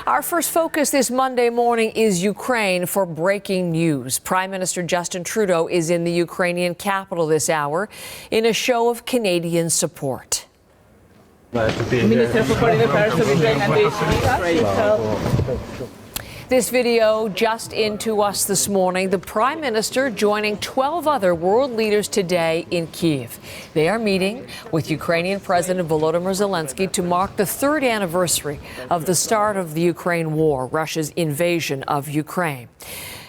Our first focus this Monday morning is Ukraine for breaking news. Prime Minister Justin Trudeau is in the Ukrainian capital this hour in a show of Canadian support. Minister for Foreign Affairs of Ukraine and This video just into us this morning. The Prime Minister joining 12 other world leaders today in Kyiv. They are meeting with Ukrainian President Volodymyr Zelenskyy to mark the third anniversary of the start of the Ukraine war, Russia's invasion of Ukraine.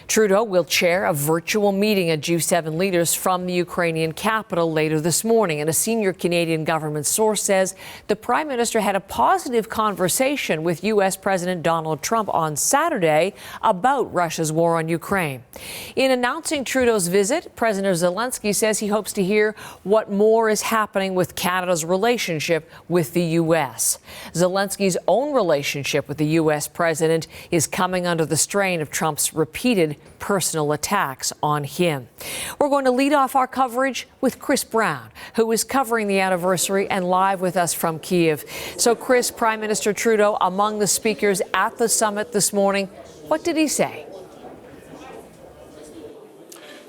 Trudeau will chair a virtual meeting of G7 leaders from the Ukrainian capital later this morning. And a senior Canadian government source says the Prime Minister had a positive conversation with U.S. President Donald Trump on Saturday about Russia's war on Ukraine. In announcing Trudeau's visit, President Zelenskyy says he hopes to hear what more is happening with Canada's relationship with the U.S. Zelenskyy's own relationship with the U.S. president is coming under the strain of Trump's repeated personal attacks on him. We're going to lead off our coverage with Chris Brown, who is covering the anniversary and live with us from Kyiv. So, Chris, Prime Minister Trudeau among the speakers at the summit this morning. What did he say?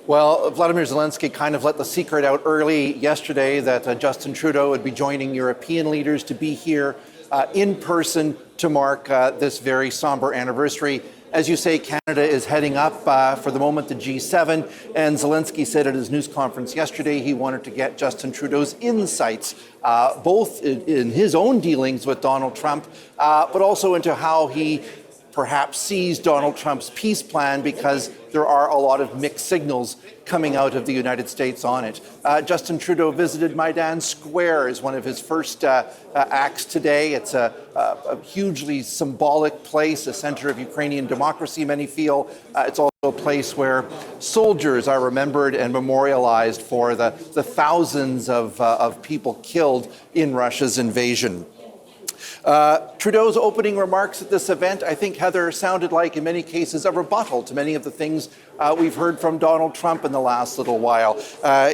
Well, Vladimir Zelenskyy kind of let the secret out early yesterday that Justin Trudeau would be joining European leaders to be here in person to mark this very somber anniversary. As you say, Canada is heading up for the moment to G7, and Zelenskyy said at his news conference yesterday he wanted to get Justin Trudeau's insights, both in his own dealings with Donald Trump, but also into how he perhaps sees Donald Trump's peace plan, because there are a lot of mixed signals coming out of the United States on it. Justin Trudeau visited Maidan Square as one of his first acts today. It's a hugely symbolic place, a center of Ukrainian democracy, many feel. It's also a place where soldiers are remembered and memorialized for the thousands of people killed in Russia's invasion. Trudeau's opening remarks at this event, I think, Heather, sounded like, in many cases, a rebuttal to many of the things we've heard from Donald Trump in the last little while.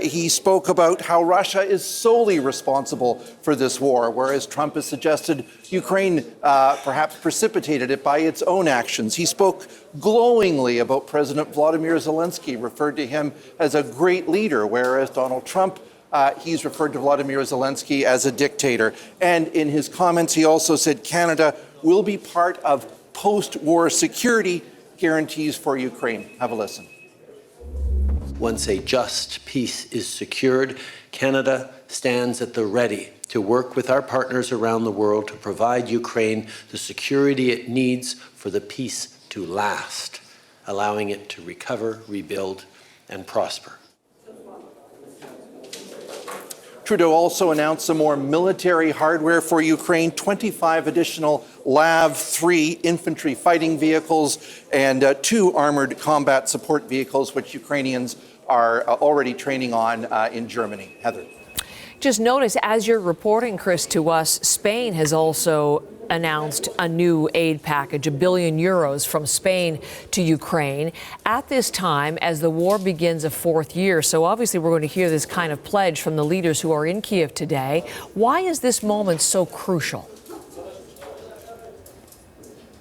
He spoke about how Russia is solely responsible for this war, whereas Trump has suggested Ukraine perhaps precipitated it by its own actions. He spoke glowingly about President Volodymyr Zelenskyy, referred to him as a great leader, whereas Donald Trump he's referred to Volodymyr Zelenskyy as a dictator. And in his comments, he also said Canada will be part of post-war security guarantees for Ukraine. Have a listen. Once a just peace is secured, Canada stands at the ready to work with our partners around the world to provide Ukraine the security it needs for the peace to last, allowing it to recover, rebuild, and prosper. Trudeau also announced some more military hardware for Ukraine, 25 additional LAV-3 infantry fighting vehicles and 2 armoured combat support vehicles, which Ukrainians are already training on in Germany. Heather. Just notice, as you're reporting, Chris, to us, Spain has also announced a new aid package, €1 billion from Spain to Ukraine at this time as the war begins a fourth year. So obviously we're going to hear this kind of pledge from the leaders who are in Kyiv today. Why is this moment so crucial?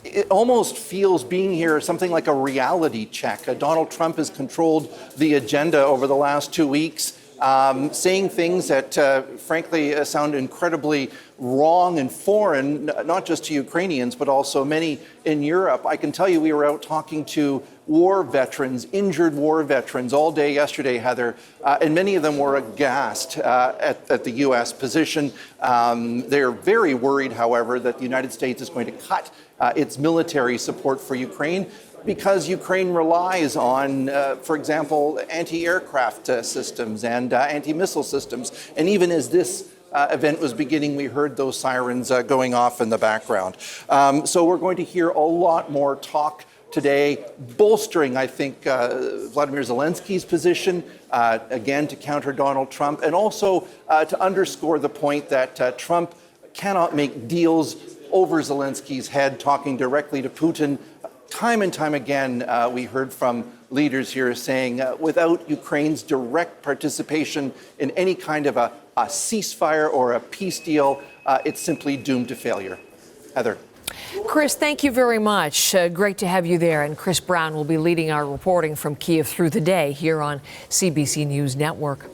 It almost feels, being here, something like a reality check. Donald Trump has controlled the agenda over the last 2 weeks. Saying things that, frankly, sound incredibly wrong and foreign, not just to Ukrainians, but also many in Europe. I can tell you we were out talking to war veterans, injured war veterans, all day yesterday, Heather, and many of them were aghast at the U.S. position. They're very worried, however, that the United States is going to cut its military support for Ukraine, because Ukraine relies on, for example, anti-aircraft systems and anti-missile systems. And even as this event was beginning, we heard those sirens going off in the background. So we're going to hear a lot more talk today, bolstering, I think, Vladimir Zelenskyy's position, again, to counter Donald Trump, and also to underscore the point that Trump cannot make deals over Zelenskyy's head, talking directly to Putin. Time and time again, we heard from leaders here saying without Ukraine's direct participation in any kind of a ceasefire or a peace deal, it's simply doomed to failure. Heather. Chris, thank you very much. Great to have you there. And Chris Brown will be leading our reporting from Kyiv through the day here on CBC News Network.